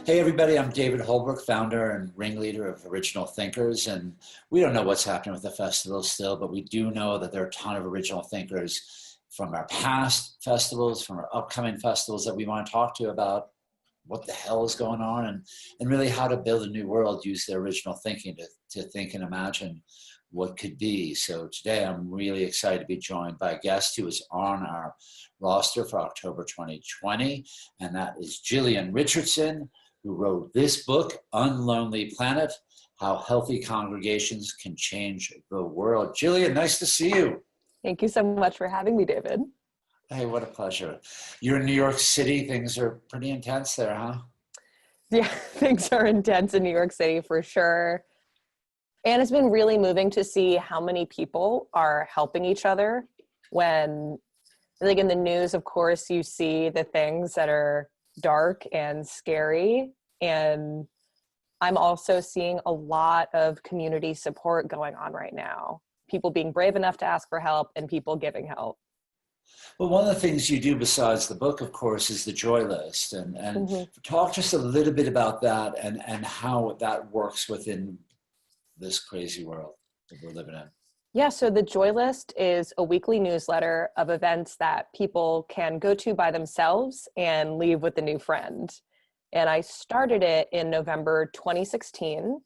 Hey everybody, I'm David Holbrooke, founder and ringleader of Original Thinkers, and we don't know what's happening with the festival still, but we do know that there are a ton of original thinkers from our past festivals, from our upcoming festivals that we want to talk to about what the hell is going on and really how to build a new world, use their original thinking to think and imagine what could be. So today I'm really excited to be joined by a guest who is on our roster for October 2020, and that is Jillian Richardson, who wrote this book, Unlonely Planet, How Healthy Congregations Can Change the World. Jillian, nice to see you. Thank you so much for having me, David. Hey, what a pleasure. You're in New York City. Things are pretty intense there, huh? Yeah, things are intense in New York City for sure. And it's been really moving to see how many people are helping each other when, like in the news, of course, you see the things that are dark and scary. And I'm also seeing a lot of community support going on right now. People being brave enough to ask for help and people giving help. Well, one of the things you do besides the book, of course, is the Joy List. And talk just a little bit about that and how that works within this crazy world that we're living in. Yeah, so the Joy List is a weekly newsletter of events that people can go to by themselves and leave with a new friend. And I started it in November 2016.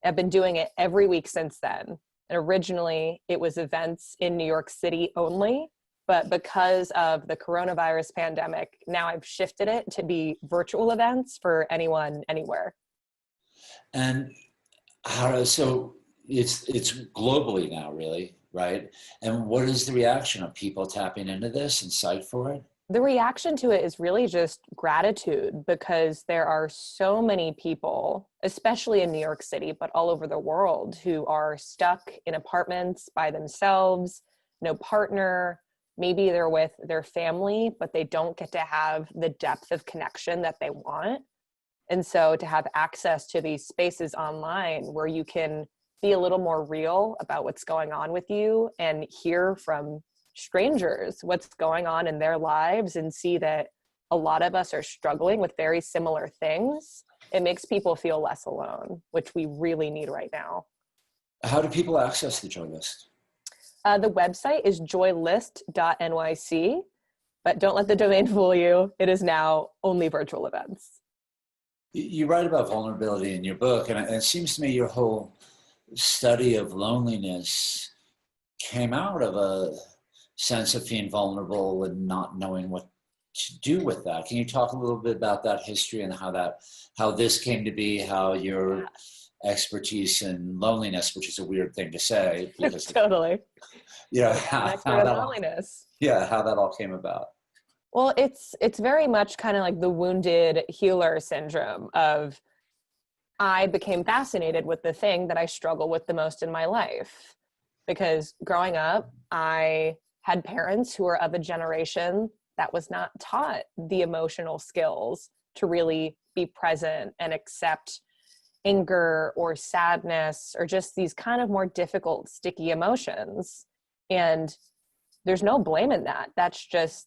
I've been doing it every week since then. And originally it was events in New York City only, but because of the coronavirus pandemic, now I've shifted it to be virtual events for anyone, anywhere. And so it's globally now, really, right? And what is the reaction of people tapping into this and psyched for it? The reaction to it is really just gratitude, because there are so many people, especially in New York City, but all over the world, who are stuck in apartments by themselves, no partner. Maybe they're with their family, but they don't get to have the depth of connection that they want. And so to have access to these spaces online where you can be a little more real about what's going on with you and hear from strangers what's going on in their lives and see that a lot of us are struggling with very similar things, it makes people feel less alone, which we really need right now. How do people access the Joy List? The website is joylist.nyc, but don't let the domain fool you. It is now only virtual events. You write about vulnerability in your book, and it seems to me your whole study of loneliness came out of a sense of being vulnerable and not knowing what to do with that. Can you talk a little bit about that history and how this came to be, how your expertise in loneliness, which is a weird thing to say, because totally. How loneliness. How that all came about. Well, it's very much kind of like the wounded healer syndrome of, I became fascinated with the thing that I struggle with the most in my life. Because growing up, I had parents who were of a generation that was not taught the emotional skills to really be present and accept anger or sadness or just these kind of more difficult, sticky emotions. And there's no blame in that. That's just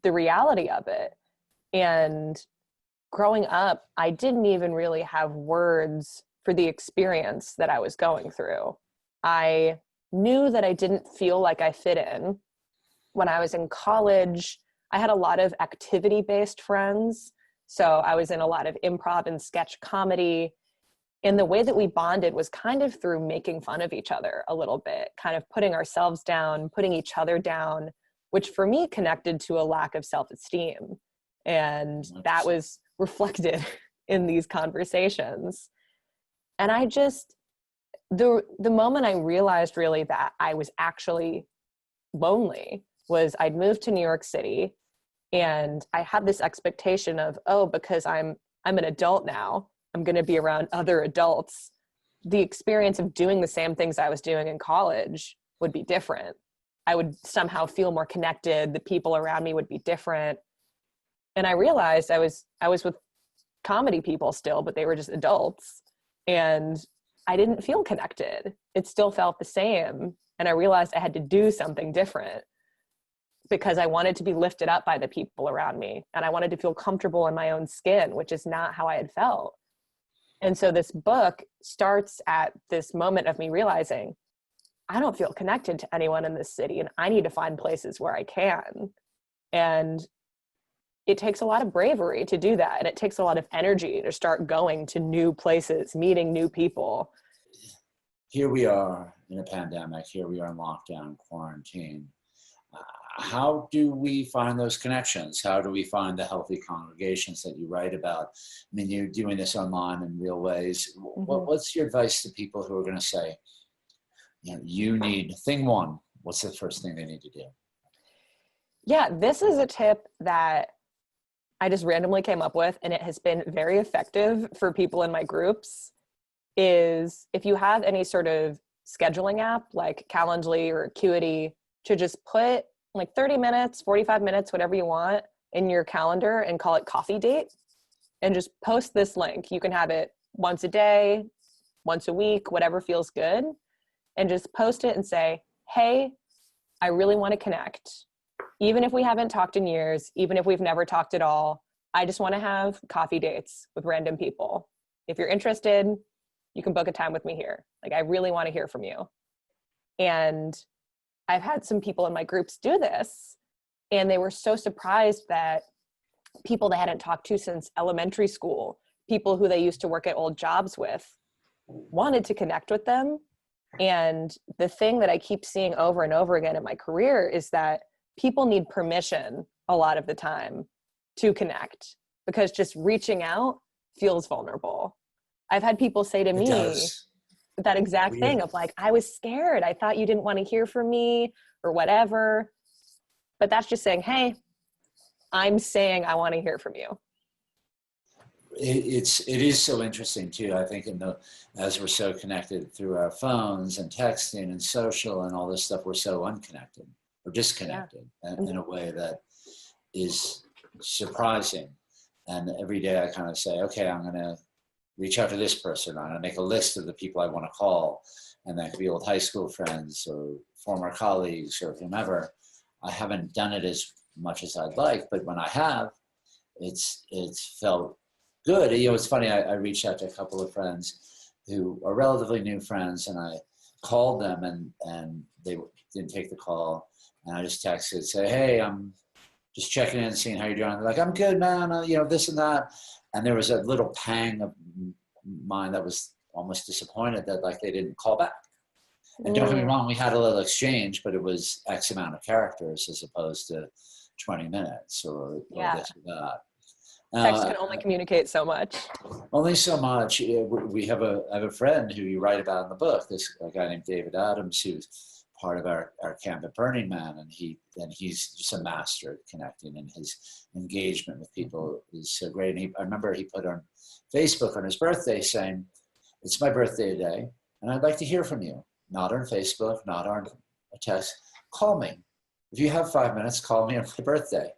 the reality of it. And growing up, I didn't even really have words for the experience that I was going through. I knew that I didn't feel like I fit in. When I was in college, I had a lot of activity-based friends. So I was in a lot of improv and sketch comedy. And the way that we bonded was kind of through making fun of each other a little bit, kind of putting ourselves down, putting each other down, which for me connected to a lack of self-esteem. And that was reflected in these conversations. And I just, the moment I realized really that I was actually lonely was I'd moved to New York City and I had this expectation of, because I'm an adult now, I'm going to be around other adults. The experience of doing the same things I was doing in college would be different. I would somehow feel more connected. The people around me would be different. And I realized I was with comedy people still, but they were just adults. And I didn't feel connected. It still felt the same. And I realized I had to do something different. because I wanted to be lifted up by the people around me. And I wanted to feel comfortable in my own skin, which is not how I had felt. And so this book starts at this moment of me realizing I don't feel connected to anyone in this city, and I need to find places where I can. And it takes a lot of bravery to do that. And it takes a lot of energy to start going to new places, meeting new people. Here we are in a pandemic. Here we are in lockdown, quarantine. How do we find those connections? How do we find the healthy congregations that you write about? I mean, you're doing this online in real ways. What's your advice to people who are going to say, you need thing one? What's the first thing they need to do? Yeah, this is a tip that I just randomly came up with, and it has been very effective for people in my groups, is if you have any sort of scheduling app like Calendly or Acuity, to just put like 30 minutes, 45 minutes, whatever you want in your calendar and call it coffee date, and just post this link. You can have it once a day, once a week, whatever feels good, and just post it and say, hey, I really want to connect. Even if we haven't talked in years, even if we've never talked at all, I just want to have coffee dates with random people. If you're interested, you can book a time with me here. Like, I really want to hear from you. And I've had some people in my groups do this, and they were so surprised that people they hadn't talked to since elementary school, people who they used to work at old jobs with, wanted to connect with them. And the thing that I keep seeing over and over again in my career is that people need permission a lot of the time to connect, because just reaching out feels vulnerable. I've had people say to me that exact thing of like, I was scared. I thought you didn't want to hear from me or whatever. But that's just saying, hey, I'm saying I want to hear from you. It is so interesting too. I think as we're so connected through our phones and texting and social and all this stuff, we're so unconnected or disconnected in a way that is surprising. And every day I kind of say, okay, I'm going to reach out to this person. I'm going to make a list of the people I want to call. And that could be old high school friends or former colleagues or whomever. I haven't done it as much as I'd like, but when I have, it's felt good. It's funny, I reached out to a couple of friends who are relatively new friends, and I called them and they didn't take the call. And I just texted, say, hey, I'm just checking in, seeing how you're doing. They're like, I'm good, man, this and that. And there was a little pang of mine that was almost disappointed that like they didn't call back. And don't get me wrong, we had a little exchange, but it was X amount of characters as opposed to 20 minutes or this or that. Text can only communicate so much. Only so much. I have a friend who you write about in the book, a guy named David Adams, who's part of our camp at Burning Man, and he's just a master at connecting, and his engagement with people is so great. And I remember he put on Facebook on his birthday saying, it's my birthday today, and I'd like to hear from you. Not on Facebook, not on a text. Call me. If you have 5 minutes, call me on my birthday.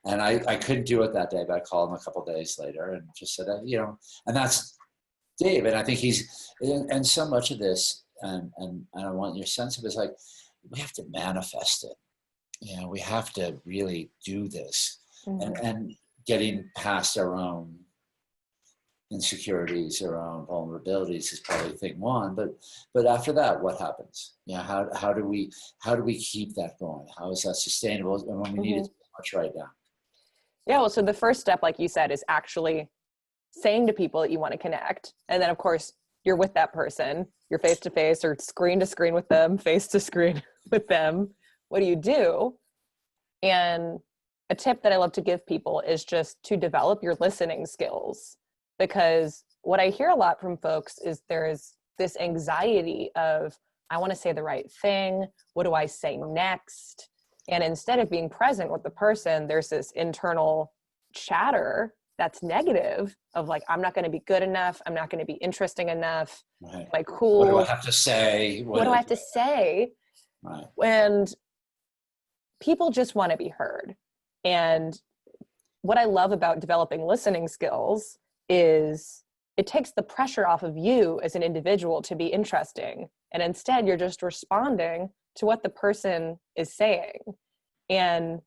And I couldn't do it that day, but I called him a couple of days later and just said, and that's Dave. And I think and so much of this, and I want your sense of it, is like, we have to manifest it. We have to really do this. And getting past our own insecurities, our own vulnerabilities is probably thing one, but after that, what happens? How do we keep that going? How is that sustainable? And when we need it so much right now. Yeah, well, so the first step, like you said, is actually saying to people that you want to connect. And then of course you're with that person, you're face to face or screen to screen with them, face to screen with them. What do you do? And a tip that I love to give people is just to develop your listening skills. Because what I hear a lot from folks is there's this anxiety of, I want to say the right thing. What do I say next? And instead of being present with the person, there's this internal chatter that's negative of like, I'm not going to be good enough. I'm not going to be interesting enough. Right. Like, cool. What do I have to say? What do I have to say? Right. And people just want to be heard. And what I love about developing listening skills is it takes the pressure off of you as an individual to be interesting. And instead, you're just responding to what the person is saying. And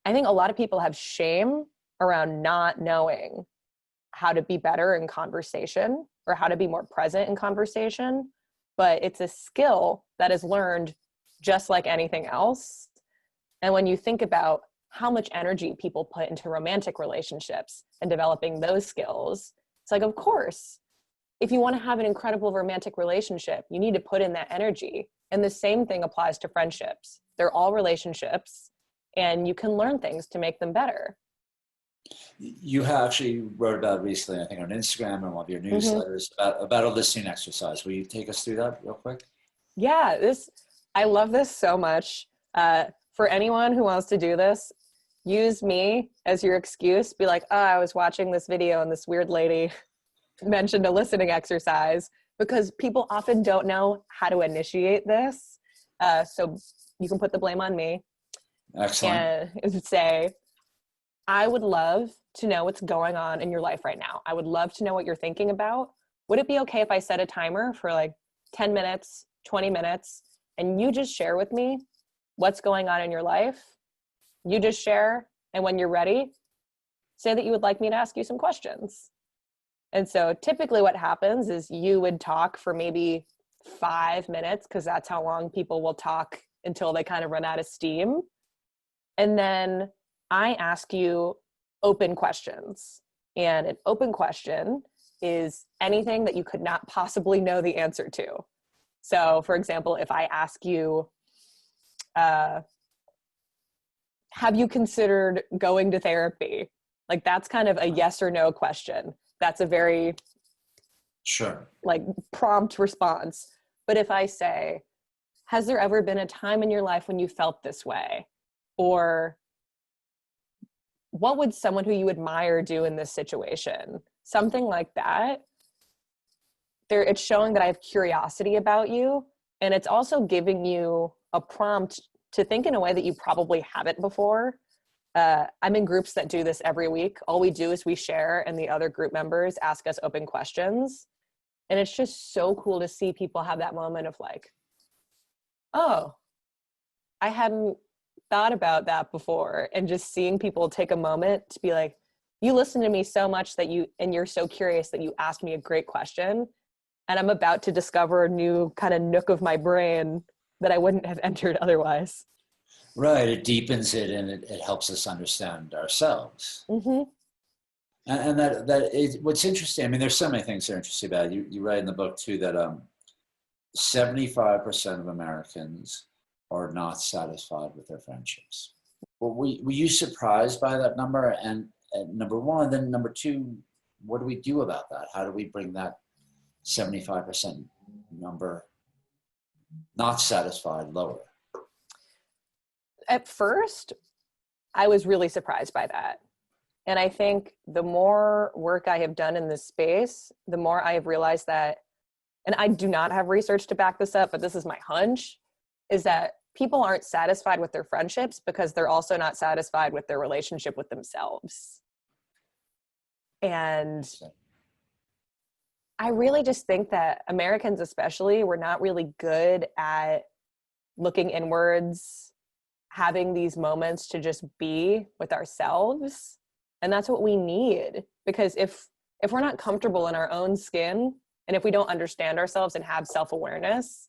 I think a lot of people have shame around not knowing how to be better in conversation or how to be more present in conversation. But it's a skill that is learned just like anything else. And when you think about how much energy people put into romantic relationships and developing those skills, it's like, of course, if you want to have an incredible romantic relationship, you need to put in that energy. And the same thing applies to friendships. They're all relationships, and you can learn things to make them better. You actually wrote about recently, I think on Instagram and one of your newsletters, about a listening exercise. Will you take us through that real quick? Yeah, I love this so much. For anyone who wants to do this, use me as your excuse. Be like, oh, I was watching this video and this weird lady mentioned a listening exercise, because people often don't know how to initiate this. So you can put the blame on me. Excellent. And say, I would love to know what's going on in your life right now. I would love to know what you're thinking about. Would it be okay if I set a timer for like 10 minutes, 20 minutes, and you just share with me what's going on in your life? You just share, and when you're ready, say that you would like me to ask you some questions. And so typically what happens is you would talk for maybe 5 minutes, because that's how long people will talk until they kind of run out of steam. And then I ask you open questions. And an open question is anything that you could not possibly know the answer to. So, for example, if I ask you, have you considered going to therapy? Like, that's kind of a yes or no question. That's a very like prompt response. But if I say, has there ever been a time in your life when you felt this way? Or what would someone who you admire do in this situation? Something like that. It's showing that I have curiosity about you. And it's also giving you a prompt to think in a way that you probably haven't before. I'm in groups that do this every week. All we do is we share, and the other group members ask us open questions. And it's just so cool to see people have that moment of like, oh, I hadn't thought about that before. And just seeing people take a moment to be like, you listen to me so much and you're so curious that you asked me a great question. And I'm about to discover a new kind of nook of my brain that I wouldn't have entered otherwise. Right. It deepens it, and it helps us understand ourselves. Mm-hmm. And that is what's interesting. I mean, there's so many things that are interesting about it. You write in the book too that 75% of Americans are not satisfied with their friendships. Well, were you surprised by that number? And number one, then number two, what do we do about that? How do we bring that 75% number not satisfied lower? At first, I was really surprised by that. And I think the more work I have done in this space, the more I have realized that, and I do not have research to back this up, but this is my hunch, is that people aren't satisfied with their friendships because they're also not satisfied with their relationship with themselves. And I really just think that Americans especially, we're not really good at looking inwards, having these moments to just be with ourselves. And that's what we need, because if we're not comfortable in our own skin, and if we don't understand ourselves and have self-awareness,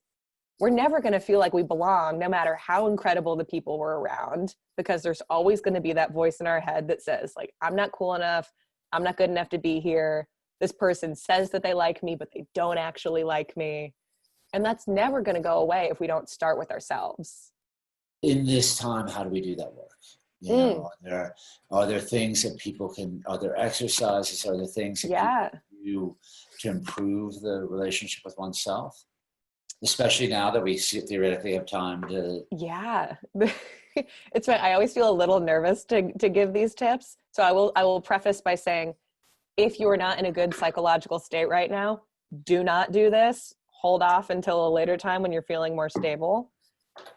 we're never going to feel like we belong, no matter how incredible the people we're around, because there's always going to be that voice in our head that says, like, I'm not cool enough. I'm not good enough to be here. This person says that they like me, but they don't actually like me. And that's never going to go away if we don't start with ourselves. In this time, how do we do that work? You know, are there things that people can, are there exercises, are there things that people can do to improve the relationship with oneself? Especially now that we theoretically have time to. Yeah. It's fine. I always feel a little nervous to give these tips. So I will preface by saying, if you're not in a good psychological state right now, do not do this. Hold off until a later time when you're feeling more stable.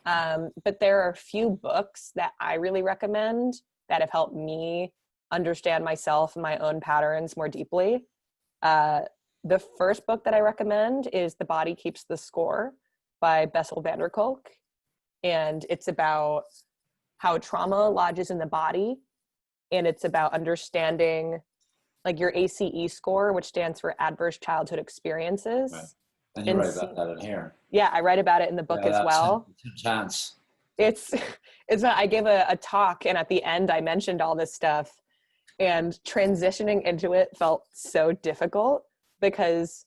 But there are a few books that I really recommend that have helped me understand myself and my own patterns more deeply. The first book that I recommend is The Body Keeps the Score by Bessel van der Kolk. And it's about how trauma lodges in the body, and it's about understanding like your ACE score, which stands for Adverse Childhood Experiences. Right. And you write about that in here. Yeah, I write about it in the book as well. That's intense. It's I gave a talk, and at the end I mentioned all this stuff, and transitioning into it felt so difficult because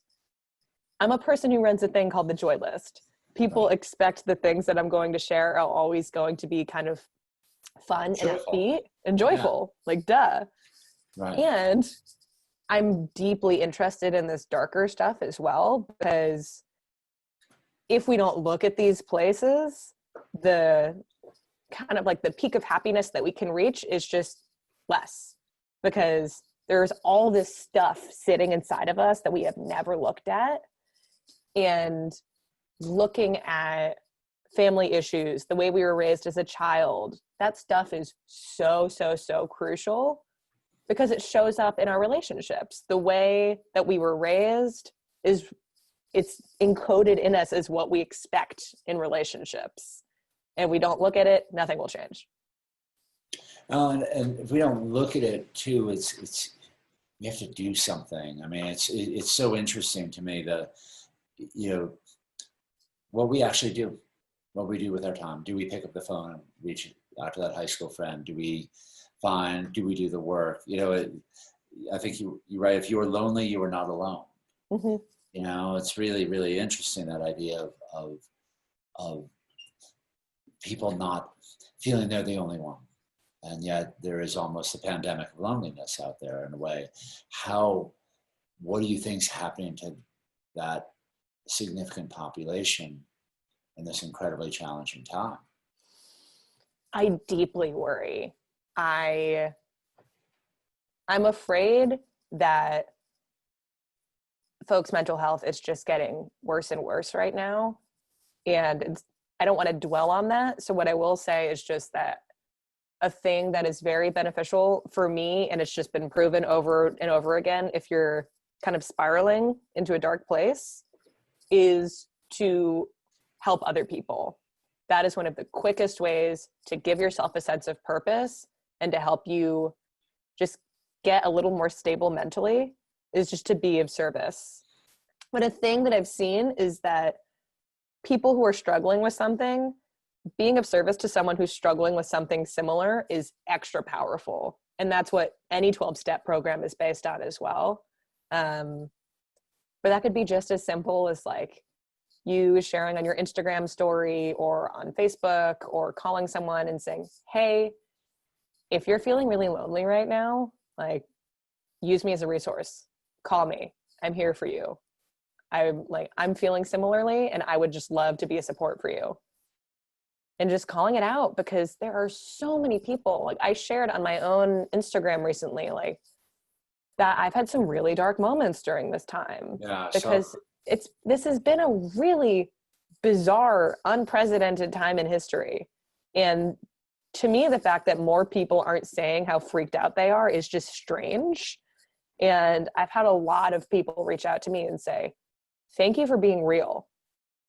I'm a person who runs a thing called the Joy List. People expect the things that I'm going to share are always going to be kind of fun and upbeat and joyful, like duh. Right. And I'm deeply interested in this darker stuff as well, because if we don't look at these places, the kind of like the peak of happiness that we can reach is just less, because there's all this stuff sitting inside of us that we have never looked at. And looking at family issues, the way we were raised as a child, that stuff is so, so, so crucial, because it shows up in our relationships. The way that we were raised it's encoded in us as what we expect in relationships. And we don't look at it, nothing will change. And if we don't look at it too, it's we have to do something. I mean, it's so interesting to me that, what we actually do, what we do with our time. Do we pick up the phone and reach out to that high school friend? Do we do the work? I think you're right. If you were lonely, you were not alone. Mm-hmm. It's really, really interesting, that idea of people not feeling they're the only one. And yet there is almost a pandemic of loneliness out there in a way. What do you think is happening to that significant population in this incredibly challenging time? I deeply worry. I'm afraid that folks' mental health is just getting worse and worse right now. And I don't want to dwell on that. So what I will say is just that a thing that is very beneficial for me, and it's just been proven over and over again, if you're kind of spiraling into a dark place, is to help other people. That is one of the quickest ways to give yourself a sense of purpose and to help you just get a little more stable mentally, is just to be of service. But a thing that I've seen is that people who are struggling with something, being of service to someone who's struggling with something similar is extra powerful. And that's what any 12-step program is based on as well. But that could be just as simple as like you sharing on your Instagram story or on Facebook, or calling someone and saying, hey, if you're feeling really lonely right now, like, use me as a resource. Call me. I'm here for you. I'm feeling similarly, and I would just love to be a support for you. And just calling it out, because there are so many people, like I shared on my own Instagram recently, like that I've had some really dark moments during this time. Yeah, because this has been a really bizarre, unprecedented time in history. And to me, the fact that more people aren't saying how freaked out they are is just strange. And I've had a lot of people reach out to me and say, thank you for being real.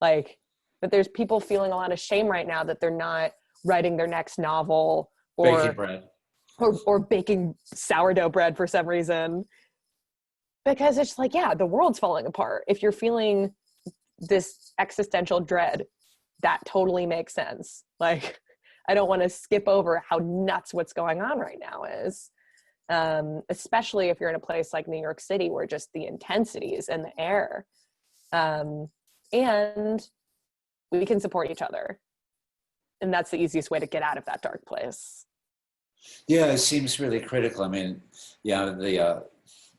Like, that there's people feeling a lot of shame right now that they're not writing their next novel, or baking bread, or baking sourdough bread for some reason. Because it's like, yeah, the world's falling apart. If you're feeling this existential dread, that totally makes sense. Like, I don't want to skip over how nuts what's going on right now is. Especially if you're in a place like New York City, where just the intensity is in the air. And we can support each other. And that's the easiest way to get out of that dark place. Yeah, it seems really critical. I mean, yeah,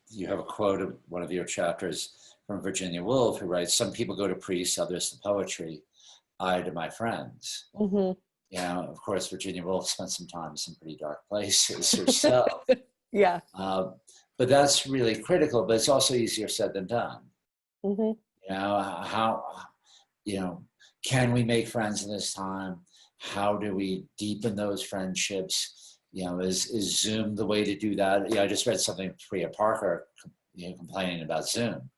you have a quote of one of your chapters from Virginia Woolf, who writes, some people go to priests, others to poetry, I to my friends. Mm-hmm. Of course, Virginia Woolf spent some time in some pretty dark places herself. Yeah. But that's really critical, but it's also easier said than done. Mm-hmm. Can we make friends in this time? How do we deepen those friendships? Is Zoom the way to do that? I just read something from Priya Parker, complaining about Zoom,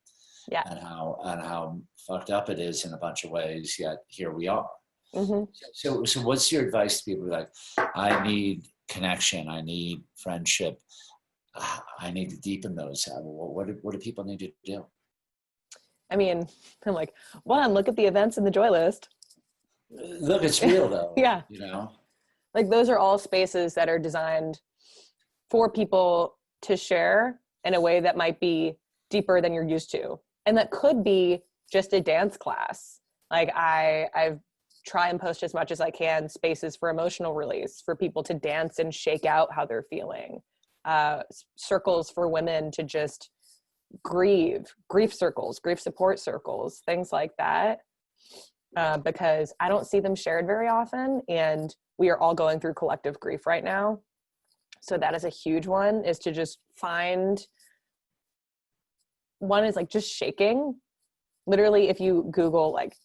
yeah, and how fucked up it is in a bunch of ways. Yet here we are. Mm-hmm. So what's your advice to people like, I need connection, I need friendship, I need to deepen those? What do people need to do? I mean, I'm like, one, look at the events in the joy list. Look, it's real though, Yeah. you know? Like those are all spaces that are designed for people to share in a way that might be deeper than you're used to. And that could be just a dance class. Like I've try and post as much as I can spaces for emotional release, for people to dance and shake out how they're feeling. Circles for women to just grief circles, grief support circles, things like that. Because I don't see them shared very often, and we are all going through collective grief right now. So that is a huge one, is to just find, one is like just shaking. Literally, if you Google like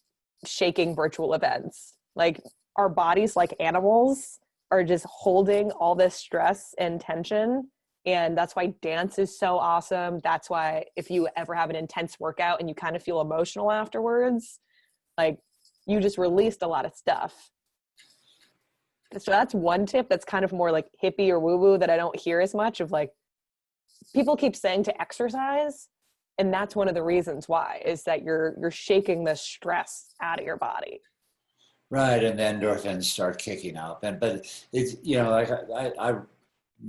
shaking virtual events, like our bodies like animals are just holding all this stress and tension. And that's why dance is so awesome. That's why if you ever have an intense workout and you kind of feel emotional afterwards, like you just released a lot of stuff. So that's one tip that's kind of more like hippie or woo-woo that I don't hear as much of. Like people keep saying to exercise, and that's one of the reasons why, is that you're shaking the stress out of your body. Right, and the endorphins start kicking up, but it's, you know, like I'm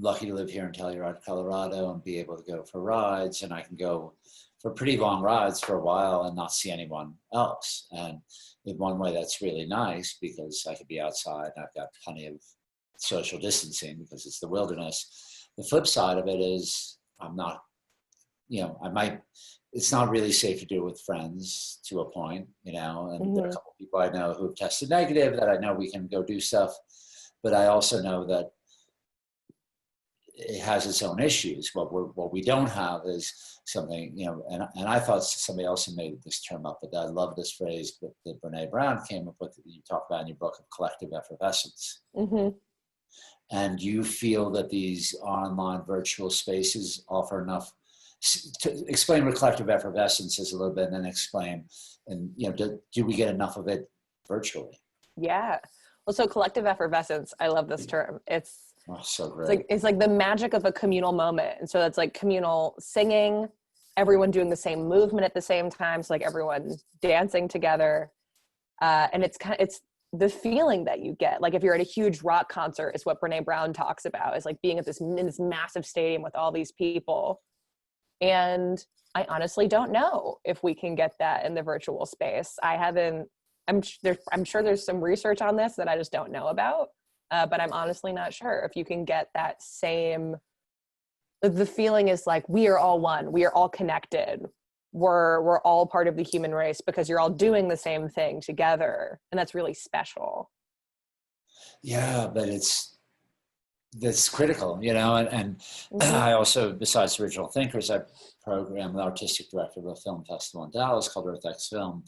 lucky to live here in Telluride, Colorado, and be able to go for rides, and I can go for pretty long rides for a while and not see anyone else. And in one way, that's really nice because I could be outside and I've got plenty of social distancing because it's the wilderness. The flip side of it is I'm not, you know, it's not really safe to do it with friends to a point, you know, and there are a couple of people I know who have tested negative that I know we can go do stuff, but I also know that it has its own issues. What we don't have is something, you know, and I thought somebody else had made this term up, but I love this phrase that Brene Brown came up with, that you talk about in your book, of collective effervescence. Mm-hmm. And you feel that these online virtual spaces offer enough to explain what collective effervescence is a little bit, and then explain, and, you know, do we get enough of it virtually? Yeah. Well, so collective effervescence, I love this term. So great. It's like the magic of a communal moment. And so that's like communal singing, everyone doing the same movement at the same time. So like everyone dancing together. And it's the feeling that you get. Like if you're at a huge rock concert, is what Brene Brown talks about, is like being at in this massive stadium with all these people. And I honestly don't know if we can get that in the virtual space. I'm sure there's some research on this that I just don't know about. But I'm honestly not sure if you can get that same, the feeling is like, we are all one, we are all connected. We're all part of the human race because you're all doing the same thing together. And that's really special. Yeah, but that's critical, you know, and Mm-hmm. I also, besides Original Thinkers, I program the artistic director of a film festival in Dallas called Earth X Film.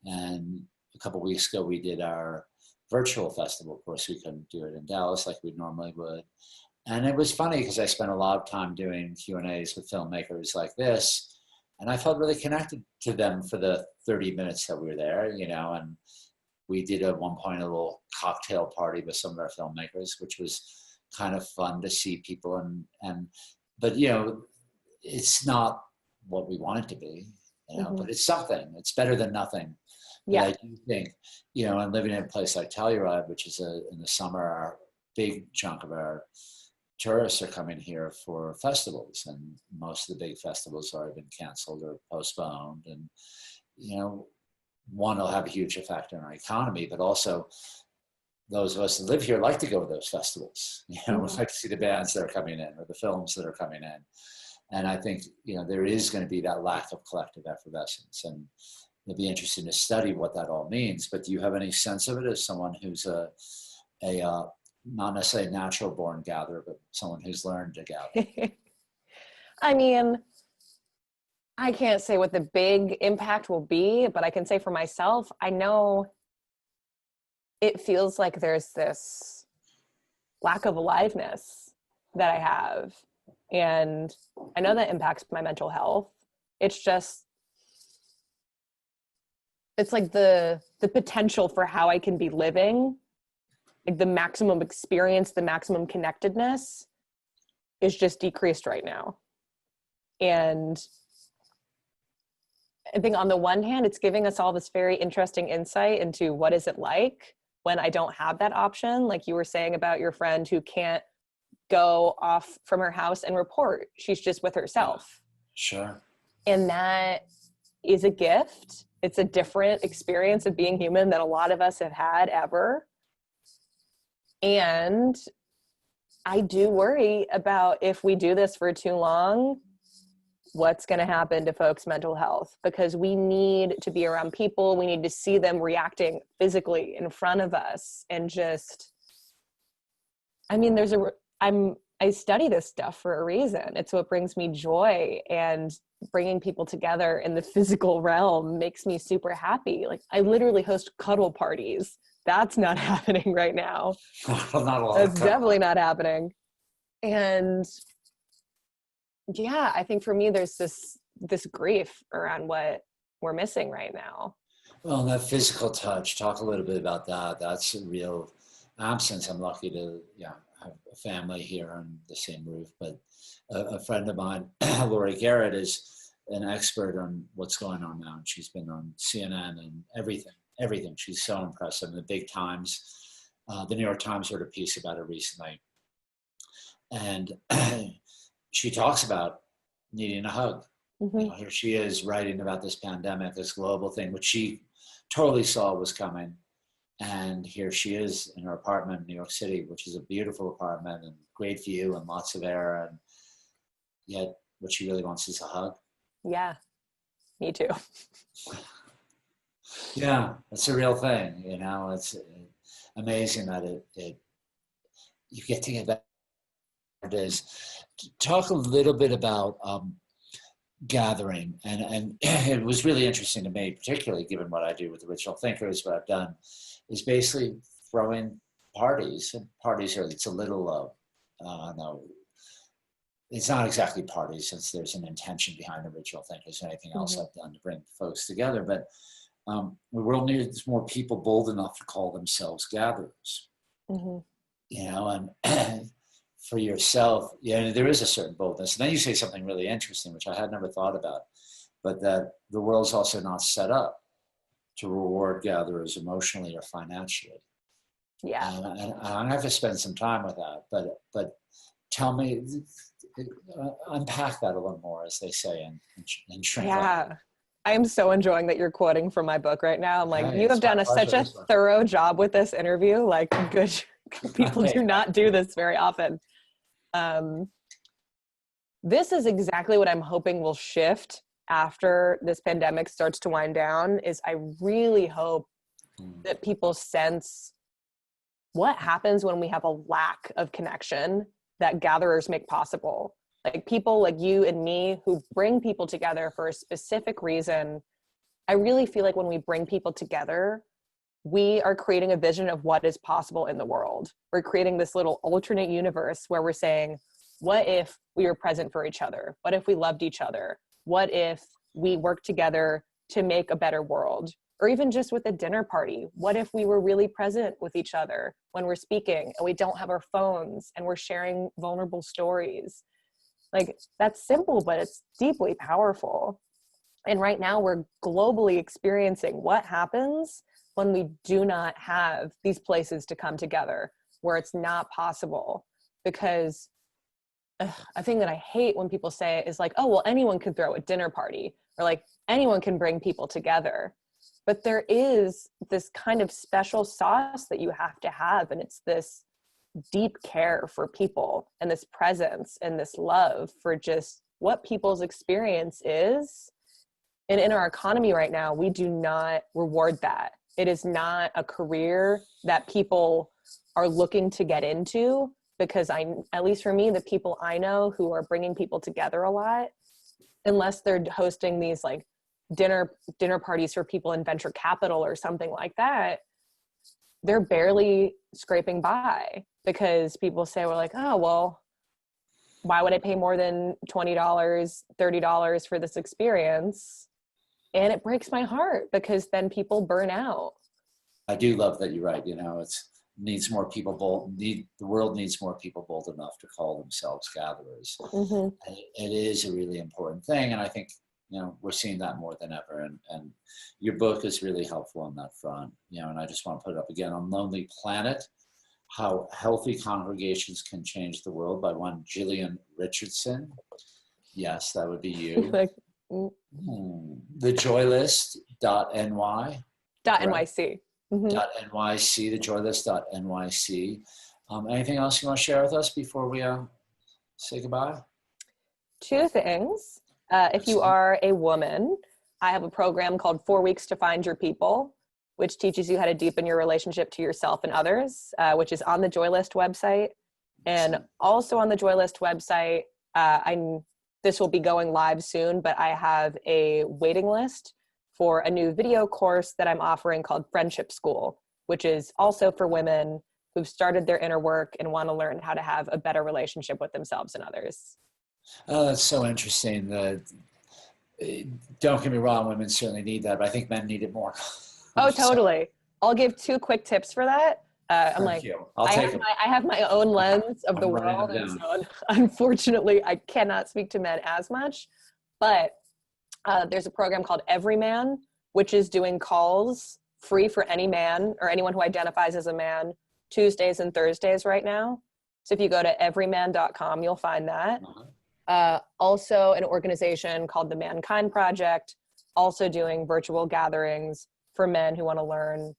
And a couple of weeks ago, we did our virtual festival. Of course, we couldn't do it in Dallas like we normally would. And it was funny because I spent a lot of time doing Q&As with filmmakers like this. And I felt really connected to them for the 30 minutes that we were there, you know, and we did at one point a little cocktail party with some of our filmmakers, which was kind of fun to see people. But, you know, it's not what we want it to be, you know, but it's something. It's better than nothing. Yeah. But I do think, you know, and living in a place like Telluride, which is in the summer, our big chunk of our tourists are coming here for festivals, and most of the big festivals have already been canceled or postponed. And, you know, one will have a huge effect on our economy, but also those of us that live here like to go to those festivals. You know, we like to see the bands that are coming in or the films that are coming in. And I think, you know, there is going to be that lack of collective effervescence, and it'll be interesting to study what that all means. But do you have any sense of it as someone who's a not necessarily natural born gatherer, but someone who's learned to gather? I mean, I can't say what the big impact will be, but I can say for myself, I know it feels like there's this lack of aliveness that I have. And I know that impacts my mental health. It's just, it's like the potential for how I can be living, like the maximum experience, the maximum connectedness is just decreased right now. And I think on the one hand, it's giving us all this very interesting insight into what is it like when I don't have that option. Like you were saying about your friend who can't go off from her house and report. She's just with herself. Sure. And that is a gift. It's a different experience of being human that a lot of us have had ever. And I do worry about if we do this for too long, what's going to happen to folks' mental health, because we need to be around people. We need to see them reacting physically in front of us. And just, I mean, I study this stuff for a reason. It's what brings me joy, and bringing people together in the physical realm makes me super happy. Like I literally host cuddle parties. That's not happening right now. Not a lot. That's definitely not happening. And yeah, I think for me, there's this grief around what we're missing right now. Well, that physical touch, talk a little bit about that. That's a real absence. I'm lucky to have a family here on the same roof, but a friend of mine, Lori Garrett, is an expert on what's going on now. And she's been on CNN and everything. She's so impressive. And the big times, the New York Times wrote a piece about it recently. And she talks about needing a hug. Mm-hmm. Here she is writing about this pandemic, this global thing, which she totally saw was coming. And here she is in her apartment in New York City, which is a beautiful apartment and great view and lots of air. And yet what she really wants is a hug. Yeah, me too. Yeah, it's a real thing. It's amazing that you get to get that. It is. Talk a little bit about gathering, and it was really interesting to me, particularly given what I do with original thinkers. What I've done is basically throwing parties, and parties are, it's a little no, it's not exactly parties, since there's an intention behind original thinkers and anything else I've done to bring folks together. But the world needs more people bold enough to call themselves gatherers. And for yourself, there is a certain boldness. And then you say something really interesting, which I had never thought about, but that the world's also not set up to reward gatherers emotionally or financially. Yeah. And I'm gonna have to spend some time with that, but tell me, unpack that a little more, as they say in shrink wrap. Yeah. I am so enjoying that you're quoting from my book right now. I'm like, Hey, you have done such a pleasure. thorough job with this interview. Like, good people do not do this very often. This is exactly what I'm hoping will shift after this pandemic starts to wind down. Is I really hope that people sense what happens when we have a lack of connection that gatherers make possible. Like people like you and me who bring people together for a specific reason. I really feel like when we bring people together, we are creating a vision of what is possible in the world. We're creating this little alternate universe where we're saying, what if we were present for each other? What if we loved each other? What if we worked together to make a better world? Or even just with a dinner party, what if we were really present with each other when we're speaking and we don't have our phones and we're sharing vulnerable stories? Like, that's simple, but it's deeply powerful. And right now we're globally experiencing what happens when we do not have these places to come together, where it's not possible. Because a thing that I hate when people say is like, oh, well, anyone can throw a dinner party, or like anyone can bring people together. But there is this kind of special sauce that you have to have. And it's this deep care for people and this presence and this love for just what people's experience is. And in our economy right now, we do not reward that. It is not a career that people are looking to get into, because at least for me, the people I know who are bringing people together a lot, unless they're hosting these like dinner parties for people in venture capital or something like that, they're barely scraping by, because people say, we're like, oh, well, why would I pay more than $20, $30 for this experience? And it breaks my heart because then people burn out. I do love that you're right. It's needs more people bold. The world needs more people bold enough to call themselves gatherers. Mm-hmm. And it is a really important thing, and I think we're seeing that more than ever. And your book is really helpful on that front. And I just want to put it up again: Unlonely Planet: How Healthy Congregations Can Change the World, by one Jillian Richardson. Yes, that would be you. Like, Thejoylist.ny. .nyc. Mm-hmm. .nyc, thejoylist.nyc. Anything else you want to share with us before we say goodbye? Two things. If you are a woman, I have a program called 4 Weeks to Find Your People, which teaches you how to deepen your relationship to yourself and others, which is on the Joylist website. And also on the Joylist website, this will be going live soon, but I have a waiting list for a new video course that I'm offering called Friendship School, which is also for women who've started their inner work and want to learn how to have a better relationship with themselves and others. Oh, that's so interesting. Don't get me wrong, women certainly need that, but I think men need it more. Oh, totally. I'll give 2 quick tips for that. Thank you. I'll take them. I have my own lens of the world, and so unfortunately, I cannot speak to men as much. But there's a program called Everyman, which is doing calls free for any man or anyone who identifies as a man, Tuesdays and Thursdays right now. So if you go to everyman.com, you'll find that. Also an organization called the Mankind Project, also doing virtual gatherings for men who want to learn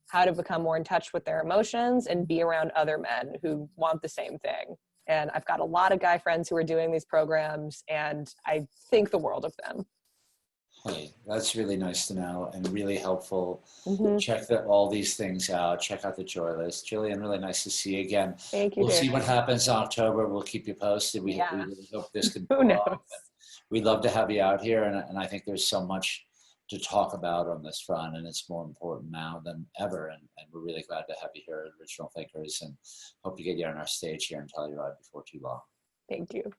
how to become more in touch with their emotions and be around other men who want the same thing. And I've got a lot of guy friends who are doing these programs, and I think the world of them. Hey, that's really nice to know and really helpful. Mm-hmm. Check all these things out. Check out the Joy List. Jillian, really nice to see you again. Thank you. We'll see what happens in October. We'll keep you posted. We really hope this can Who knows? We'd love to have you out here, and I think there's so much to talk about on this front, and it's more important now than ever. And we're really glad to have you here at Original Thinkers, and hope to get you on our stage here and tell you about it before too long. Thank you.